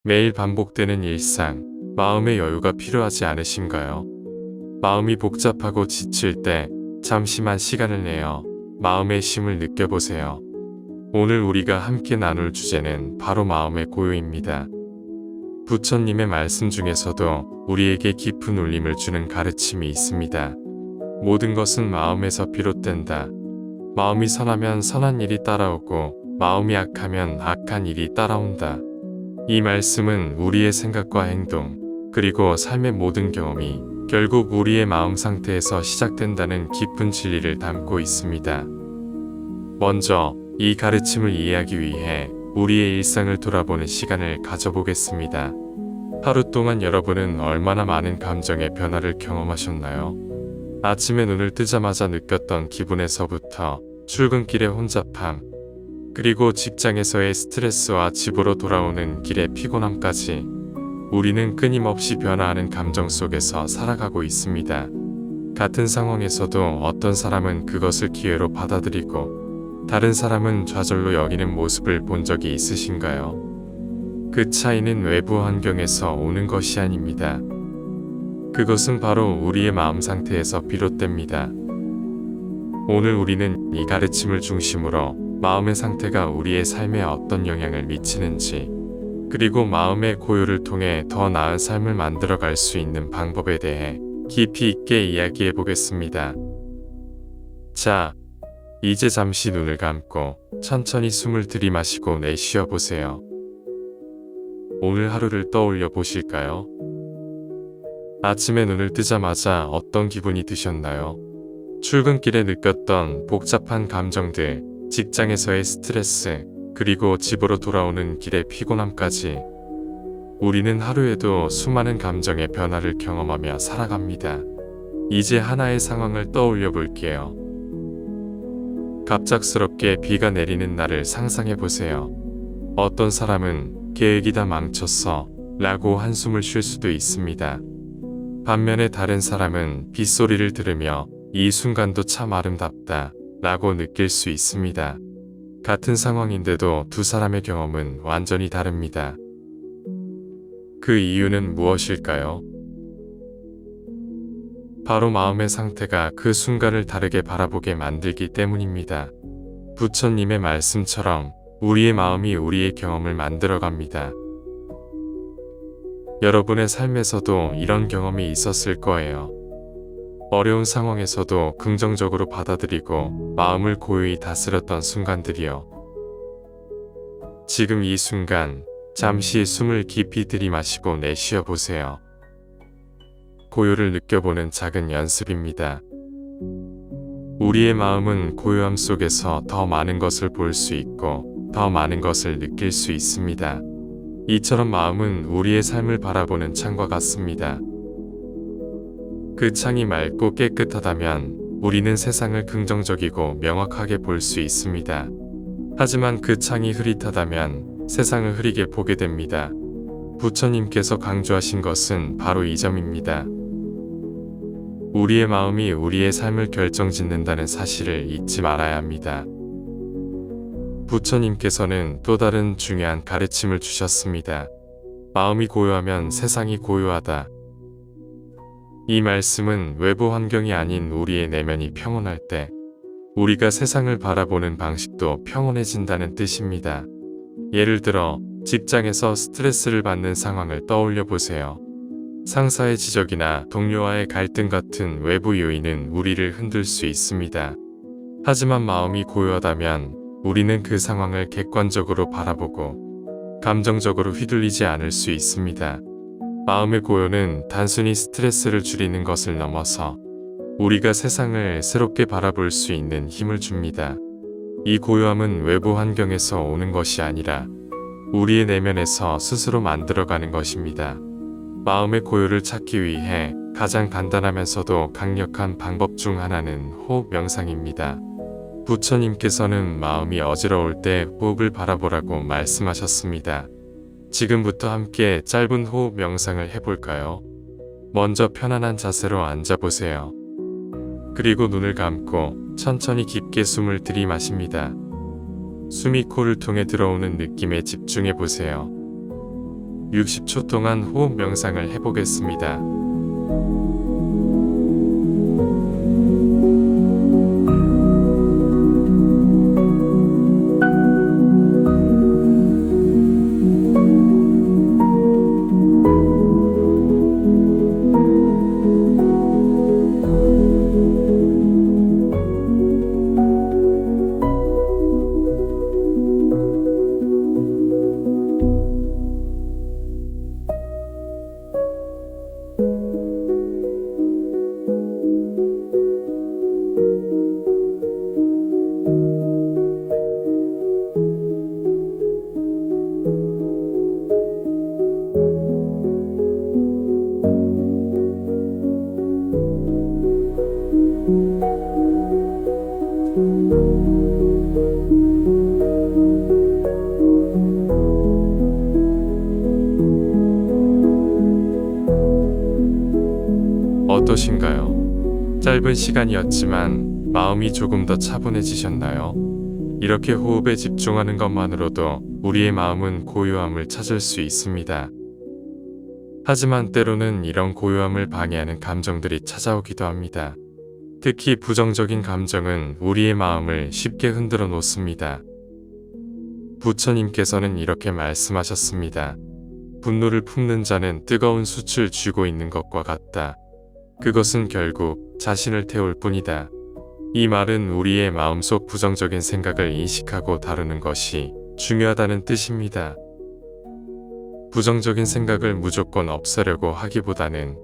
매일 반복되는 일상, 마음의 여유가 필요하지 않으신가요? 마음이 복잡하고 지칠 때 잠시만 시간을 내어 마음의 쉼을 느껴보세요. 오늘 우리가 함께 나눌 주제는 바로 마음의 고요입니다. 부처님의 말씀 중에서도 우리에게 깊은 울림을 주는 가르침이 있습니다. 모든 것은 마음에서 비롯된다. 마음이 선하면 선한 일이 따라오고 마음이 악하면 악한 일이 따라온다. 이 말씀은 우리의 생각과 행동, 그리고 삶의 모든 경험이 결국 우리의 마음 상태에서 시작된다는 깊은 진리를 담고 있습니다. 먼저 이 가르침을 이해하기 위해 우리의 일상을 돌아보는 시간을 가져보겠습니다. 하루 동안 여러분은 얼마나 많은 감정의 변화를 경험하셨나요? 아침에 눈을 뜨자마자 느꼈던 기분에서부터 출근길의 혼잡함, 그리고 직장에서의 스트레스와 집으로 돌아오는 길의 피곤함까지 우리는 끊임없이 변화하는 감정 속에서 살아가고 있습니다. 같은 상황에서도 어떤 사람은 그것을 기회로 받아들이고 다른 사람은 좌절로 여기는 모습을 본 적이 있으신가요? 그 차이는 외부 환경에서 오는 것이 아닙니다. 그것은 바로 우리의 마음 상태에서 비롯됩니다. 오늘 우리는 이 가르침을 중심으로 마음의 상태가 우리의 삶에 어떤 영향을 미치는지, 그리고 마음의 고요를 통해 더 나은 삶을 만들어갈 수 있는 방법에 대해 깊이 있게 이야기해 보겠습니다. 자, 이제 잠시 눈을 감고 천천히 숨을 들이마시고 내쉬어 보세요. 오늘 하루를 떠올려 보실까요? 아침에 눈을 뜨자마자 어떤 기분이 드셨나요? 출근길에 느꼈던 복잡한 감정들, 직장에서의 스트레스, 그리고 집으로 돌아오는 길의 피곤함까지 우리는 하루에도 수많은 감정의 변화를 경험하며 살아갑니다. 이제 하나의 상황을 떠올려 볼게요. 갑작스럽게 비가 내리는 날을 상상해 보세요. 어떤 사람은 계획이 다 망쳤어 라고 한숨을 쉴 수도 있습니다. 반면에 다른 사람은 빗소리를 들으며 이 순간도 참 아름답다 라고 느낄 수 있습니다. 같은 상황인데도 두 사람의 경험은 완전히 다릅니다. 그 이유는 무엇일까요? 바로 마음의 상태가 그 순간을 다르게 바라보게 만들기 때문입니다. 부처님의 말씀처럼 우리의 마음이 우리의 경험을 만들어갑니다. 여러분의 삶에서도 이런 경험이 있었을 거예요. 어려운 상황에서도 긍정적으로 받아들이고 마음을 고요히 다스렸던 순간들이요. 지금 이 순간 잠시 숨을 깊이 들이마시고 내쉬어 보세요. 고요를 느껴보는 작은 연습입니다. 우리의 마음은 고요함 속에서 더 많은 것을 볼 수 있고 더 많은 것을 느낄 수 있습니다. 이처럼 마음은 우리의 삶을 바라보는 창과 같습니다. 그 창이 맑고 깨끗하다면 우리는 세상을 긍정적이고 명확하게 볼 수 있습니다. 하지만 그 창이 흐릿하다면 세상을 흐리게 보게 됩니다. 부처님께서 강조하신 것은 바로 이 점입니다. 우리의 마음이 우리의 삶을 결정짓는다는 사실을 잊지 말아야 합니다. 부처님께서는 또 다른 중요한 가르침을 주셨습니다. 마음이 고요하면 세상이 고요하다. 이 말씀은 외부 환경이 아닌 우리의 내면이 평온할 때 우리가 세상을 바라보는 방식도 평온해진다는 뜻입니다. 예를 들어 직장에서 스트레스를 받는 상황을 떠올려 보세요. 상사의 지적이나 동료와의 갈등 같은 외부 요인은 우리를 흔들 수 있습니다. 하지만 마음이 고요하다면 우리는 그 상황을 객관적으로 바라보고 감정적으로 휘둘리지 않을 수 있습니다. 마음의 고요는 단순히 스트레스를 줄이는 것을 넘어서 우리가 세상을 새롭게 바라볼 수 있는 힘을 줍니다. 이 고요함은 외부 환경에서 오는 것이 아니라 우리의 내면에서 스스로 만들어가는 것입니다. 마음의 고요를 찾기 위해 가장 간단하면서도 강력한 방법 중 하나는 호흡 명상입니다. 부처님께서는 마음이 어지러울 때 호흡을 바라보라고 말씀하셨습니다. 지금부터 함께 짧은 호흡 명상을 해볼까요? 먼저 편안한 자세로 앉아보세요. 그리고 눈을 감고 천천히 깊게 숨을 들이마십니다. 숨이 코를 통해 들어오는 느낌에 집중해보세요. 60초 동안 호흡 명상을 해보겠습니다. 어떠신가요? 짧은 시간이었지만 마음이 조금 더 차분해지셨나요? 이렇게 호흡에 집중하는 것만으로도 우리의 마음은 고요함을 찾을 수 있습니다. 하지만 때로는 이런 고요함을 방해하는 감정들이 찾아오기도 합니다. 특히 부정적인 감정은 우리의 마음을 쉽게 흔들어 놓습니다. 부처님께서는 이렇게 말씀하셨습니다. 분노를 품는 자는 뜨거운 숯을 쥐고 있는 것과 같다. 그것은 결국 자신을 태울 뿐이다. 이 말은 우리의 마음속 부정적인 생각을 인식하고 다루는 것이 중요하다는 뜻입니다. 부정적인 생각을 무조건 없애려고 하기보다는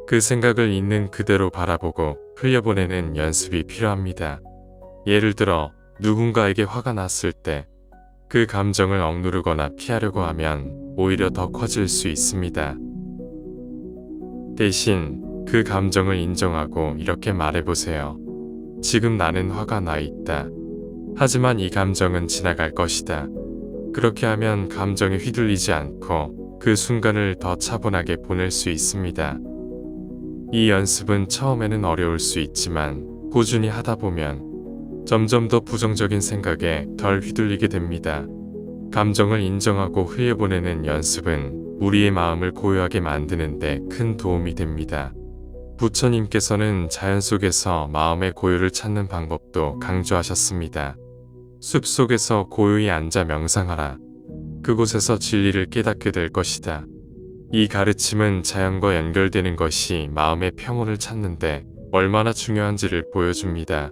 그 생각을 있는 그대로 바라보고 흘려보내는 연습이 필요합니다. 예를 들어 누군가에게 화가 났을 때 그 감정을 억누르거나 피하려고 하면 오히려 더 커질 수 있습니다. 대신 그 감정을 인정하고 이렇게 말해보세요. 지금 나는 화가 나 있다. 하지만 이 감정은 지나갈 것이다. 그렇게 하면 감정에 휘둘리지 않고 그 순간을 더 차분하게 보낼 수 있습니다. 이 연습은 처음에는 어려울 수 있지만 꾸준히 하다 보면 점점 더 부정적인 생각에 덜 휘둘리게 됩니다. 감정을 인정하고 흘려보내는 연습은 우리의 마음을 고요하게 만드는 데 큰 도움이 됩니다. 부처님께서는 자연 속에서 마음의 고요를 찾는 방법도 강조하셨습니다. 숲속에서 고요히 앉아 명상하라. 그곳에서 진리를 깨닫게 될 것이다. 이 가르침은 자연과 연결되는 것이 마음의 평온을 찾는데 얼마나 중요한지를 보여줍니다.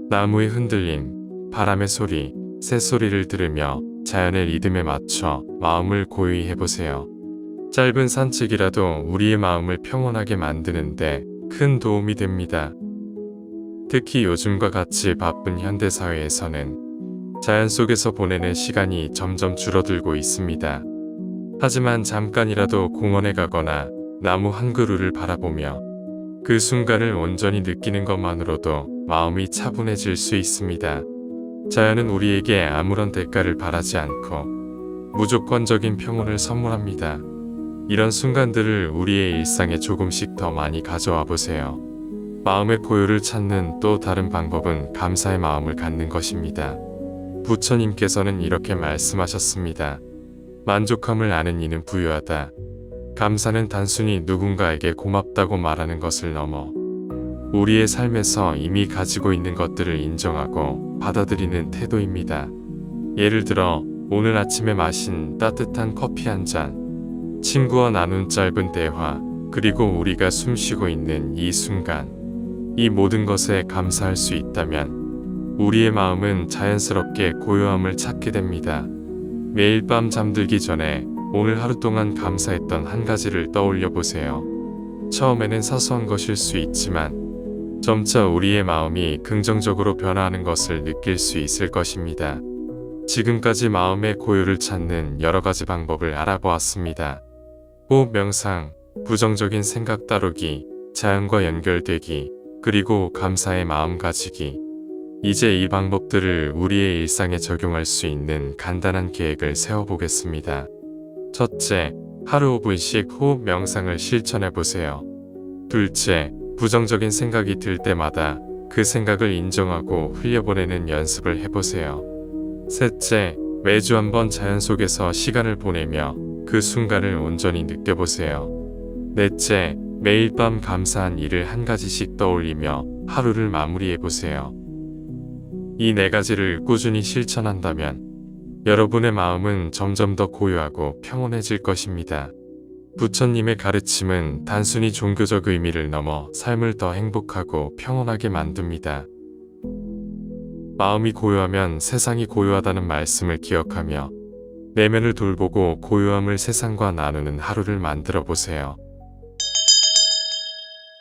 나무의 흔들림, 바람의 소리, 새소리를 들으며 자연의 리듬에 맞춰 마음을 고요히 해보세요. 짧은 산책이라도 우리의 마음을 평온하게 만드는데 큰 도움이 됩니다. 특히 요즘과 같이 바쁜 현대사회에서는 자연 속에서 보내는 시간이 점점 줄어들고 있습니다. 하지만 잠깐이라도 공원에 가거나 나무 한 그루를 바라보며 그 순간을 온전히 느끼는 것만으로도 마음이 차분해질 수 있습니다. 자연은 우리에게 아무런 대가를 바라지 않고 무조건적인 평온을 선물합니다. 이런 순간들을 우리의 일상에 조금씩 더 많이 가져와 보세요. 마음의 고요를 찾는 또 다른 방법은 감사의 마음을 갖는 것입니다. 부처님께서는 이렇게 말씀하셨습니다. 만족함을 아는 이는 부유하다. 감사는 단순히 누군가에게 고맙다고 말하는 것을 넘어 우리의 삶에서 이미 가지고 있는 것들을 인정하고 받아들이는 태도입니다. 예를 들어 오늘 아침에 마신 따뜻한 커피 한 잔, 친구와 나눈 짧은 대화, 그리고 우리가 숨쉬고 있는 이 순간, 이 모든 것에 감사할 수 있다면 우리의 마음은 자연스럽게 고요함을 찾게 됩니다. 매일 밤 잠들기 전에 오늘 하루 동안 감사했던 한 가지를 떠올려 보세요. 처음에는 사소한 것일 수 있지만 점차 우리의 마음이 긍정적으로 변화하는 것을 느낄 수 있을 것입니다. 지금까지 마음의 고요를 찾는 여러 가지 방법을 알아보았습니다. 호흡 명상, 부정적인 생각 다루기, 자연과 연결되기, 그리고 감사의 마음 가지기. 이제 이 방법들을 우리의 일상에 적용할 수 있는 간단한 계획을 세워보겠습니다. 첫째, 하루 5분씩 호흡 명상을 실천해 보세요. 둘째, 부정적인 생각이 들 때마다 그 생각을 인정하고 흘려보내는 연습을 해보세요. 셋째, 매주 한번 자연 속에서 시간을 보내며 그 순간을 온전히 느껴보세요. 넷째, 매일 밤 감사한 일을 한 가지씩 떠올리며 하루를 마무리해보세요. 이 네 가지를 꾸준히 실천한다면 여러분의 마음은 점점 더 고요하고 평온해질 것입니다. 부처님의 가르침은 단순히 종교적 의미를 넘어 삶을 더 행복하고 평온하게 만듭니다. 마음이 고요하면 세상이 고요하다는 말씀을 기억하며 내면을 돌보고 고요함을 세상과 나누는 하루를 만들어 보세요.